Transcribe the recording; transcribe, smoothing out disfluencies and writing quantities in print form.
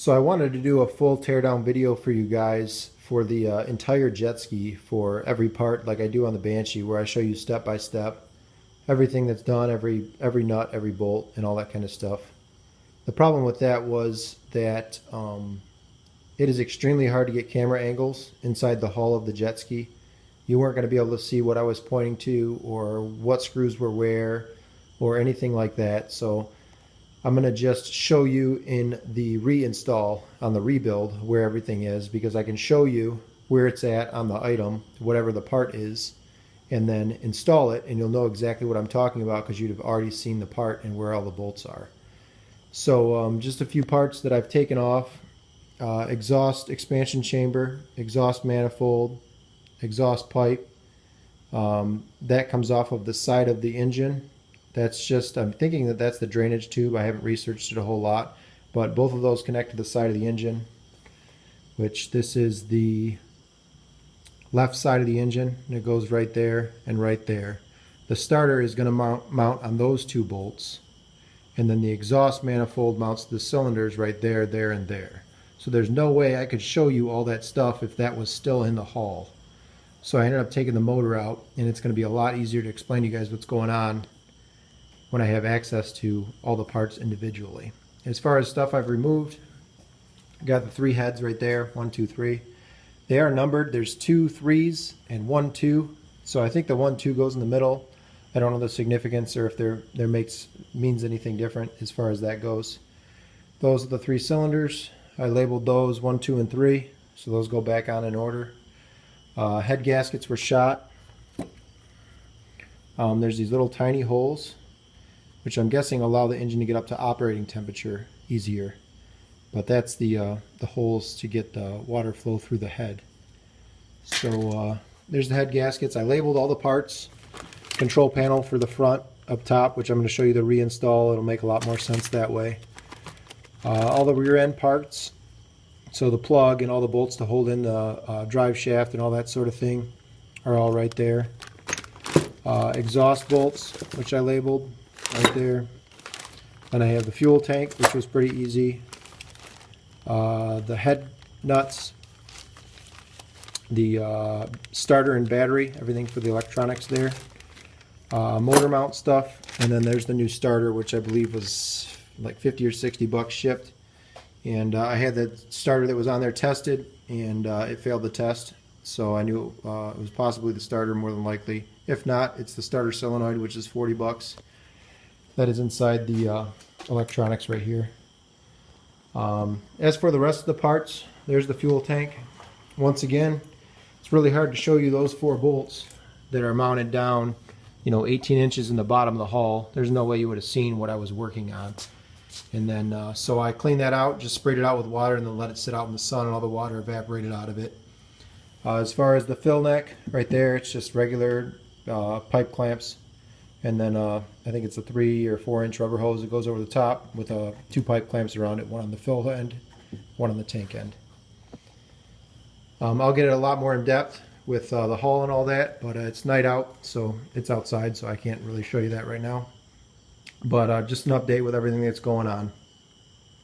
So I wanted to do a full teardown video for you guys for the entire jet ski for every part like I do on the Banshee, where I show you step by step everything that's done, every nut, every bolt, and all that kind of stuff. The problem with that was that it is extremely hard to get camera angles inside the hull of the jet ski. You weren't going to be able to see what I was pointing to or what screws were where or anything like that. So I'm going to just show you in the reinstall on the rebuild where everything is, because I can show you where it's at on the item, whatever the part is, and then install it, and you'll know exactly what I'm talking about because you'd have already seen the part and where all the bolts are. So just a few parts that I've taken off. Exhaust expansion chamber, exhaust manifold, exhaust pipe. That comes off of the side of the engine. That's just, I'm thinking that that's the drainage tube. I haven't researched it a whole lot, but both of those connect to the side of the engine, which this is the left side of the engine, and it goes right there and right there. The starter is going to mount on those two bolts, and then the exhaust manifold mounts the cylinders right there, there, and there. So there's no way I could show you all that stuff if that was still in the hull. So I ended up taking the motor out, and it's going to be a lot easier to explain to you guys what's going on when I have access to all the parts individually. As far as stuff I've removed, I got the 3 heads right there, 1, 2, 3. They are numbered. There's 2 3s and 1 2. So I think the 1 2 goes in the middle. I don't know the significance or if their means anything different as far as that goes. Those are the 3 cylinders. I labeled those 1, 2, and 3, so those go back on in order. Head gaskets were shot. There's these little tiny holes, which I'm guessing allow the engine to get up to operating temperature easier. But that's the holes to get the water flow through the head. So there's the head gaskets. I labeled all the parts. Control panel for the front up top, which I'm going to show you the reinstall. It'll make a lot more sense that way. All the rear end parts, so the plug and all the bolts to hold in the drive shaft and all that sort of thing are all right there. Exhaust bolts, which I labeled right there. And I have the fuel tank, which was pretty easy. The head nuts, the starter and battery, everything for the electronics there. Motor mount stuff, and then there's the new starter, which I believe was like 50 or 60 bucks shipped. And I had the starter that was on there tested, and it failed the test, so I knew it was possibly the starter more than likely. If not, it's the starter solenoid, which is 40 bucks. That is inside the electronics right here. As for the rest of the parts, there's the fuel tank. Once again, it's really hard to show you those 4 bolts that are mounted down, 18 inches in the bottom of the hull. There's no way you would have seen what I was working on. And then, so I cleaned that out, just sprayed it out with water, and then let it sit out in the sun, and all the water evaporated out of it. As far as the fill neck, right there, it's just regular pipe clamps. And then I think it's a 3 or 4 inch rubber hose that goes over the top with 2 pipe clamps around it, one on the fill end, one on the tank end. I'll get it a lot more in depth with the hull and all that, but it's night out, so it's outside, so I can't really show you that right now. But just an update with everything that's going on.